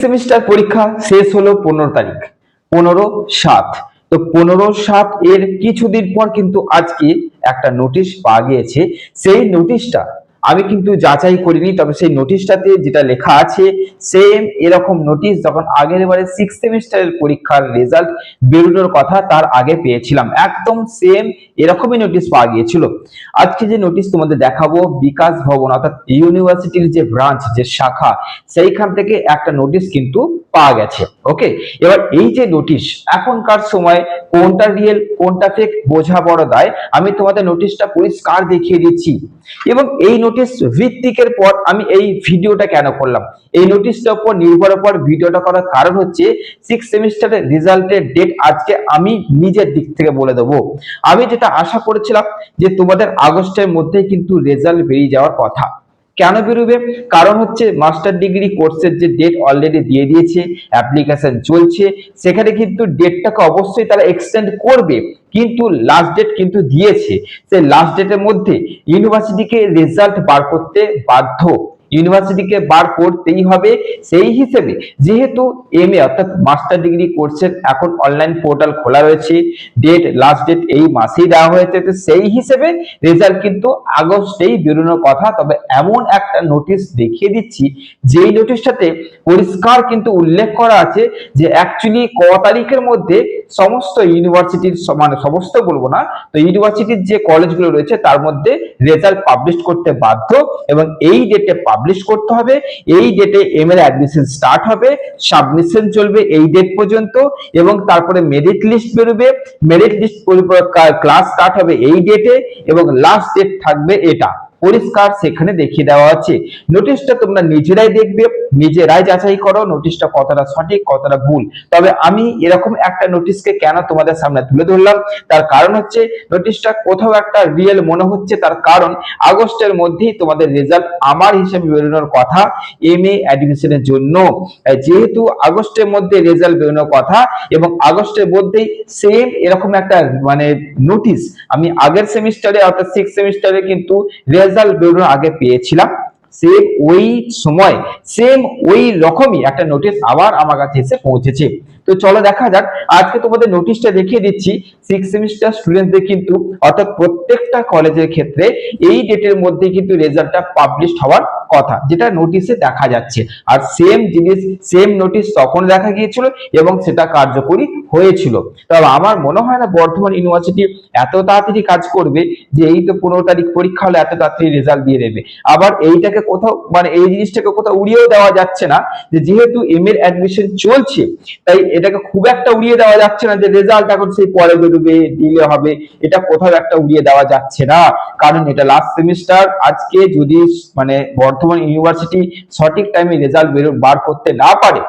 Semester পরীক্ষা শেষ হলো 15 তারিখ, 15/7। তো 15/7 এর কিছুদিন পর কিন্তু আজকে একটা নোটিশ পাওয়া গিয়েছে। সেই নোটিশটা আমি কিন্তু যাচাই করিনি, তবে সেই নোটিশটাতে যেটা লেখা আছে সেম এরকম নোটিশ যখন আগের বারে 6 সেমিস্টারের পরীক্ষার রেজাল্ট বেরোনোর কথা তার আগে পেয়েছিলাম, একদম সেম এরকমই নোটিশ পাওয়া গিয়েছিল। আজকে যে নোটিশ তোমাদের দেখাবো, বিকাশ ভবন অর্থাৎ ইউনিভার্সিটির যে ব্রাঞ্চ, যে শাখা, সেইখান থেকে একটা নোটিশ কিন্তু পাওয়া গেছে। ওকে, এবার এই যে নোটিশ, এখনকার সময় কোনটা রিয়েল কোনটা ফেক বোঝা বড় দায়। আমি তোমাদের নোটিশটা পরিষ্কার দেখিয়ে দিচ্ছি এবং এই নোটিশ ভিত্তিকের পর আমি এই ভিডিওটা কেন করলাম, এই নোটিশটার উপর নির্ভর উপর ভিডিওটা করার কারণ হচ্ছে 6 সেমিস্টারের রেজাল্টের ডেট আজকে আমি নিজের দিক থেকে বলে দেবো। আমি যেটা আশা করেছিলাম যে তোমাদের আগস্টের মধ্যেই কিন্তু রেজাল্ট বেরিয়ে যাওয়ার কথা। কেন বেরোবে? কারণ হচ্ছে মাস্টার ডিগ্রি কোর্সের যে ডেট অলরেডি দিয়ে দিয়েছে, অ্যাপ্লিকেশন চলছে, সেখানে কিন্তু ডেটটাকে অবশ্যই তারা এক্সটেন্ড করবে, কিন্তু লাস্ট ডেট কিন্তু দিয়েছে। সেই লাস্ট ডেটের মধ্যে ইউনিভার্সিটিকে রেজাল্ট বার করতে বাধ্য, ইউনিভার্সিটিকে বার করতেই হবে। সেই হিসেবে যেহেতু এমএ অর্থাৎ মাস্টার ডিগ্রি কোর্সের এখন অনলাইন পোর্টাল খোলা রয়েছে, ডেট লাস্ট ডেট এই মাসেই দেওয়া হয়েছে, তো সেই হিসেবে রেজাল্ট কিন্তু আগস্টেই বেরোনোর কথা। তবে এমন একটা নোটিশ দেখিয়ে দিচ্ছি, যেই নোটিশটাতে পরিষ্কার কিন্তু উল্লেখ করা আছে যে অ্যাকচুয়ালি ক তারিখের মধ্যে সমস্ত ইউনিভার্সিটির, মানে সমস্ত বলবো না, তো ইউনিভার্সিটির যে কলেজগুলো রয়েছে তার মধ্যে রেজাল্ট পাবলিশ করতে বাধ্য এবং এই ডেটে পাবলিশ করতে হবে। এই ডেটে এমএ এর অ্যাডমিশন স্টার্ট হবে, সাবমিশন চলবে এই ডেট পর্যন্ত এবং তারপরে মেরিট লিস্ট বেরোবে, মেরিট লিস্ট ক্লাস স্টার্ট হবে এই ডেটে এবং লাস্ট ডেট থাকবে এটা পরিষ্কার সেখানে দেখিয়ে দেওয়া আছে। নোটিশটা তোমরা নিজেরাই দেখবে, নিজেরাই যাচাই করো নোটিশটা কতটা সঠিক কতটা ভুল। তবে আমি এরকম একটা নোটিশকে কেন তোমাদের সামনে তুলে ধরলাম, তার কারণ হচ্ছে নোটিশটা কোথাও একটা রিয়েল মনে হচ্ছে, তার কারণ আগস্টের মধ্যেই তোমাদের রেজাল্ট আমার হিসেবে বেরোনোর কথা এমএ অ্যাডমিশনের জন্য। যেহেতু আগস্টের মধ্যে রেজাল্ট বেরোনোর কথা এবং আগস্টের মধ্যেই সেম এরকম একটা মানে নোটিশ আমি আগের সেমিস্টারে অর্থাৎ 6 সেমিস্টারে কিন্তু রেজাল্ট বেরোনোর আগে পেয়েছিলাম, সেম ওই সময় সেম ওই রকমই একটা নোটিশ আবার আমার কাছে এসে পৌঁছেছে। তো চলো দেখা যাক, আজকে তোমাদের নোটিশটা দেখিয়ে দিচ্ছি। 6 সেমিস্টার স্টুডেন্টদের কিন্তু অর্থাৎ প্রত্যেকটা কলেজের ক্ষেত্রে এই ডেটের মধ্যে কিন্তু রেজাল্টটা পাবলিশ হওয়ার কথা, যেটা নোটিশে দেখা যাচ্ছে। আর সেম জিনিস সেম নোটিশ তখন দেখা গিয়েছিল এবং সেটা কার্যকরী হয়েছিল। তবে আমার মনে হয় না বর্ধমান ইউনিভার্সিটি এত তাড়াতাড়ি কাজ করবে যে এই তো 15 তারিখ পরীক্ষা হলে এত তাড়াতাড়ি রেজাল্ট দিয়ে দেবে। আবার এইটাকে কোথাও মানে এই জিনিসটাকে কোথাও উড়িয়েও দেওয়া যাচ্ছে না, যে যেহেতু এম এর অ্যাডমিশন চলছে তাই এটাকে খুব একটা উড়িয়ে দেওয়া যাচ্ছে না যে রেজাল্ট এখন সেই পরে বেরোবে, ডিলে হবে, এটা কোথাও একটা উড়িয়ে দেওয়া যাচ্ছে না। কারণ এটা লাস্ট সেমিস্টার, আজকে যদি মানে বর্ধমান ইউনিভার্সিটি সঠিক টাইমে রেজাল্ট বার করতে না পারে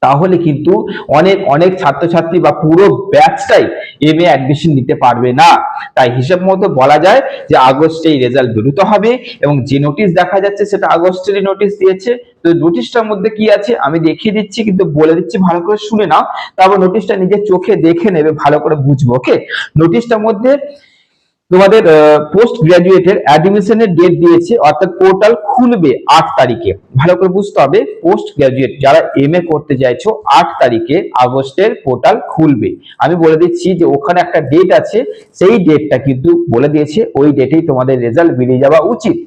তাহলে কিন্তু অনেক অনেক ছাত্রছাত্রী বা পুরো ব্যাচটাই এমএ অ্যাডমিশন নিতে পারবে না। তাই হিসাব মতো বলা যায় যে আগস্টেই রেজাল্ট বেরোতে হবে এবং যে নোটিশ দেখা যাচ্ছে সেটা আগস্টেরই নোটিশ দিয়েছে। তো নোটিশটার মধ্যে কি আছে আমি দেখিয়ে দিচ্ছি, কিন্তু বলে দিচ্ছি ভালো করে শুনে নাও, তারপর নোটিশটা নিজের চোখে দেখে নেবে, ভালো করে বুঝবো। ওকে, নোটিশটার মধ্যে তোমাদের পোস্ট গ্রাজুয়েটের অ্যাডমিশনের ডেট দিয়েছে, অর্থাৎ পোর্টাল খুলবে 8 তারিখে। ভালো করে বুঝতে হবে, পোস্ট গ্রাজুয়েট যারা এমএ করতে চাইছো 8 তারিখে আগস্টের পোর্টাল খুলবে। আমি বলে দিচ্ছি যে ওখানে একটা ডেট আছে, সেই ডেটটা কিন্তু বলে দিয়েছে, ওই ডেটেই তোমাদের রেজাল্ট বেরিয়ে যাওয়া উচিত।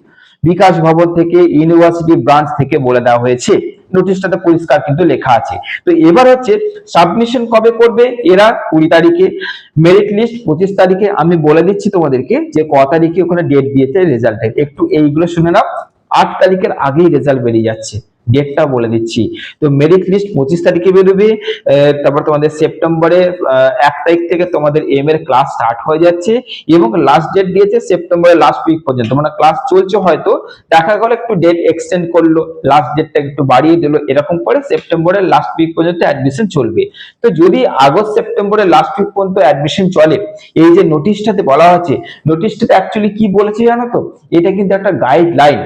বিকাশ ভবন থেকে ইউনিভার্সিটি ব্রাঞ্চ থেকে বলে দেওয়া হয়েছে, নোটিশটাতে পরিষ্কার কিন্তু লেখা আছে। তো এবার হচ্ছে সাবমিশন কবে করবে এরা? 20 তারিখে, মেরিট লিস্ট 25 তারিখে। আমি বলে দিচ্ছি তোমাদেরকে যে ক তারিখে ওখানে ডেট দিয়েছে রেজাল্টের, একটু এইগুলো শুনে নাও। 8 তারিখের আগেই রেজাল্ট বেরিয়ে যাচ্ছে, ডেটটা বলে দিচ্ছি। তো মেরিট লিস্ট 25 তারিখে বেরোবে, তারপর তোমাদের সেপ্টেম্বরে 1 তারিখ থেকে তোমাদের এম এর ক্লাস স্টার্ট হয়ে যাচ্ছে এবং লাস্ট ডেট দিয়েছে সেপ্টেম্বরের লাস্ট উইক পর্যন্ত, মানে ক্লাস চলছে, হয়তো দেখা গেল একটু ডেট এক্সটেন্ড করলো, লাস্ট ডেটটা একটু বাড়িয়ে দিল, এরকম করে সেপ্টেম্বরের লাস্ট উইক পর্যন্ত অ্যাডমিশন চলবে। তো যদি আগস্ট সেপ্টেম্বরের লাস্ট উইক পর্যন্ত অ্যাডমিশন চলে, এই যে নোটিশটাতে বলা হচ্ছে, নোটিশটাতে অ্যাকচুয়ালি কি বলেছে জানো তো? এটা কিন্তু একটা গাইডলাইন,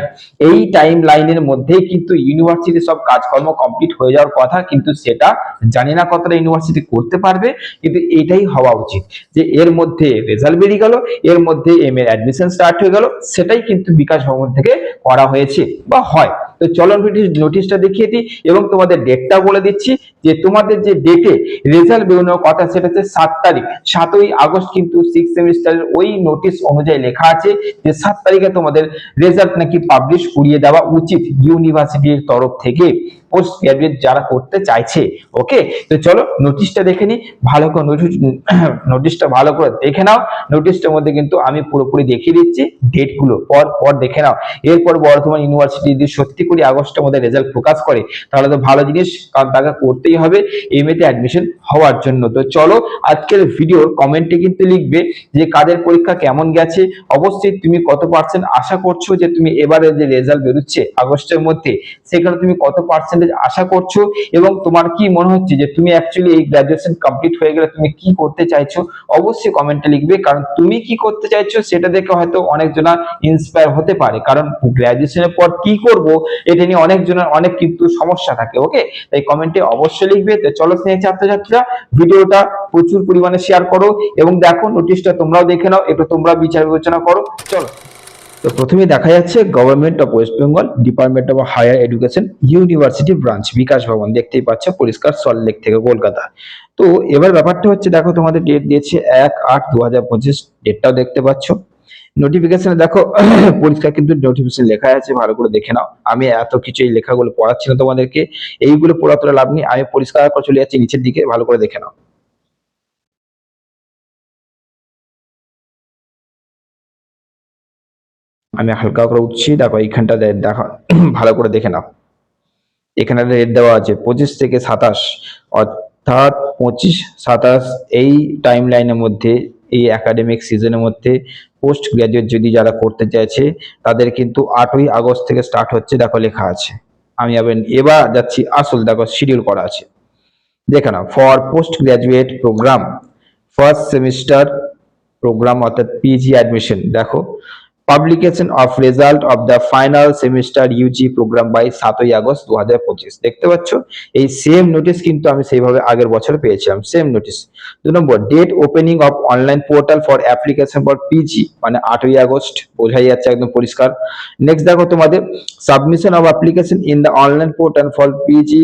এই টাইম লাইনের মধ্যেই কিন্তু ইউনিভার্সিটি সব কাজকর্ম কমপ্লিট হয়ে যাওয়ার কথা, কিন্তু সেটা জানি না কতটা ইউনিভার্সিটি করতে পারবে, কিন্তু এটাই হওয়া উচিত যে এর মধ্যে রেজাল্ট বেরিয়ে গেল, এর মধ্যে এম এর অ্যাডমিশন স্টার্ট হয়ে গেল, সেটাই কিন্তু বিকাশ ভবন থেকে করা হয়েছে বা হয়। তো চলো নোটিশটা দেখিয়ে দিই এবং তোমাদের ডেটটা বলে দিচ্ছি যে তোমাদের যে ডেটে রেজাল্ট বেরোনোর কথা সেটা হচ্ছে 7 তারিখ। 7ই আগস্ট কিন্তু সিক্স সেমিস্টারের ওই নোটিশ অনুযায়ী লেখা আছে যে 7 তারিখে তোমাদের রেজাল্ট নাকি পাবলিশ করিয়ে দেওয়া উচিত ইউনিভার্সিটির তরফ থেকে পোস্ট গ্রাজুয়েট যারা করতে চাইছে। ওকে, তো চলো নোটিশটা দেখে নিই। ভালো করে নোটিশটা ভালো করে দেখে নাও। নোটিশটার মধ্যে কিন্তু আমি পুরোপুরি দেখিয়ে দিচ্ছি ডেট গুলো, পর পর দেখে নাও। এরপর বর্ধমান ইউনিভার্সিটি যদি সত্যি করে আগস্টের মধ্যে রেজাল্ট প্রকাশ করে তাহলে তো ভালো জিনিস, কারণ তাকে করতেই হবে এমএ তে অ্যাডমিশন হওয়ার জন্য। তো চলো আজকের ভিডিওর কমেন্টে কিন্তু লিখবে যে কাদের পরীক্ষা কেমন গেছে, অবশ্যই তুমি কত পার্সেন্ট আশা করছো যে তুমি এবারে যে রেজাল্ট বেরোচ্ছে আগস্টের মধ্যে সেখানে তুমি কত পার্সেন্টেজ আশা করছো, এবং তোমার কি মনে হচ্ছে যে তুমি অ্যাকচুয়ালি এই গ্রাজুয়েশন কমপ্লিট হয়ে গেলে তুমি কি করতে চাইছো, অবশ্যই কমেন্টে লিখবে। কারণ তুমি কি করতে চাইছো সেটা দেখে হয়তো অনেকজনা ইন্সপায়ার হতে পারে, কারণ গ্রাজুয়েশনের পর কি করব এটা নিয়ে অনেকজনের অনেক কিন্তু সমস্যা থাকে। ওকে, তাই কমেন্টে অবশ্যই লিখবে। তো চলো স্নেহ ছাত্রছাত্রীরা ভিডিওটা প্রচুর পরিমাণে শেয়ার করো এবং দেখো নোটিশটা তোমরাও দেখে নাও, একটু তোমরা বিচার বিবেচনা করো। চলো, তো প্রথমে দেখা যাচ্ছে government of west Bengal department of higher education university branch Bikash Bhavan, দেখতেই পাচ্ছ পরিষ্কার সল্টলেক থেকে কলকাতা। তো এবার ব্যাপারটা হচ্ছে দেখো তোমাদের ডেট দিয়েছে 1/8/2025, ডেটটাও দেখতে পাচ্ছ। নোটিফিকেশনে দেখো পরিষ্কার কিন্তু নোটিফিকেশন লেখা আছে, ভালো করে দেখে নাও। আমি এত কিছু এই লেখাগুলো পড়াচ্ছি না তোমাদেরকে, এইগুলো পড়াতে লাভ নেই, আমি পরিষ্কার করে চলে যাচ্ছি নিচের দিকে, ভালো করে দেখে নাও। আমি হালকা করে উঠছি, দেখো এইখানটা দেখো ভালো করে দেখে নাও। এখানে রেট দেওয়া আছে 25 থেকে 27, অর্থাৎ 25-27 এই টাইম লাইনের মধ্যে, এই একাডেমিক সিজনের মধ্যে পোস্ট গ্রাজুয়েট যদি যারা করতে চাইছে তাদের কিন্তু 8ই আগস্ট থেকে স্টার্ট হচ্ছে, দেখো লেখা আছে। আমি এবার যাচ্ছি আসল, দেখো শিডিউল করা আছে, দেখে নাও। For post graduate programme first semester programme অর্থাৎ পিজি অ্যাডমিশন, দেখো publication of result of the final semester UG programme by 7ই আগস্ট 2025, দেখতে পাচ্ছ এই সেম নোটিশ কিন্তু আমি সেইভাবে আগের বছর পেয়েছিলাম, same notice. 2 number, date opening of online portal for application for PG, মানে 8ই আগস্ট, বোঝাই যাচ্ছে একদম পরিষ্কার। নেক্সট দেখো তোমাদের submission of application in the online portal for PG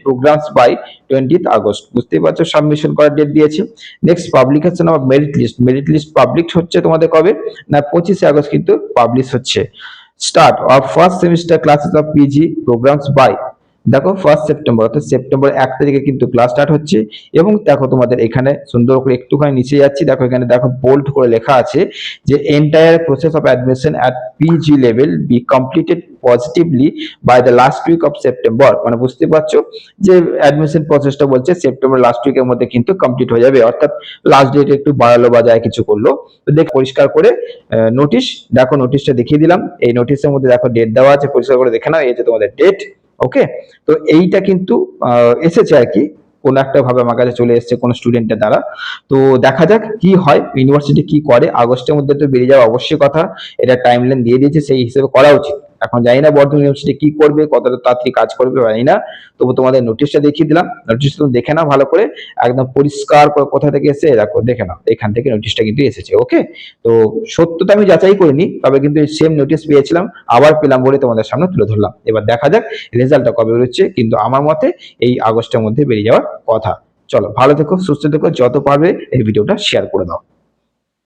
programmes by 20th August, বুঝতেই পারছো সাবমিশন করার ডেট দিয়েছে। Next publication of merit list, merit list public হচ্ছে তোমাদের কবে না 25 আগস্ট কিন্তু পাবলিশ হচ্ছে। Start of first semester classes of PG programmes by, দেখো 1 সেপ্টেম্বর, অর্থাৎ সেপ্টেম্বর 1 তারিখে কিন্তু ক্লাস স্টার্ট হচ্ছে। এবং দেখো তোমাদের এখানে সুন্দর করে একটুখানি নিচে যাচ্ছি, দেখো এখানে দেখো বোল্ড করে লেখা আছে যে entire process of admission at PG level be completed positively by the last week of September, মানে বুঝতে পারছো যে অ্যাডমিশন প্রসেসটা বলছে সেপ্টেম্বর লাস্ট উইকের মধ্যে কিন্তু কমপ্লিট হয়ে যাবে, অর্থাৎ লাস্ট ডেট একটু বাড়ালো বা যায় কিছু করলো। তো দেখ পরিষ্কার করে নোটিশ, দেখো নোটিশটা দেখিয়ে দিলাম। এই নোটিশের মধ্যে দেখো ডেট দেওয়া আছে, পরিষ্কার করে দেখে নাও, এই যে তোমাদের ডেট। ওকে, তো এইটা কিন্তু এসেছে আর কি, কোন একটা ভাবে আমার কাছে চলে এসেছে কোন স্টুডেন্টের দ্বারা। তো দেখা যাক কি হয়, ইউনিভার্সিটি কি করে। আগস্টের মধ্যে তো বেরিয়ে যাওয়া অবশ্যই কথা, এটা টাইমলাইন দিয়ে দিয়েছে, সেই হিসেবে করা উচিত। এখন জানি না বর্ধমান ইউনিভার্সিটি কি করবে, কতটা তাড়াতাড়ি কাজ করবে জানি না, তবু তোমাদের নোটিশটা দেখিয়ে দিলাম। নোটিশটা তুমি দেখে নাও ভালো করে, একদম পরিষ্কার করে কোথা থেকে এসে দেখো, দেখে নাও এখান থেকে নোটিশটা কিন্তু এসেছে। ওকে, তো সত্যতা আমি যাচাই করিনি, তবে কিন্তু সেম নোটিশ পেয়েছিলাম, আবার পেলাম বলে তোমাদের সামনে তুলে ধরলাম। এবার দেখা যাক রেজাল্টটা কবে বেরোচ্ছে, কিন্তু আমার মতে এই আগস্টের মধ্যে বেরিয়ে যাওয়ার কথা। চলো ভালো থেকো, সুস্থ থেকো, যত পারবে এই ভিডিওটা শেয়ার করে দাও।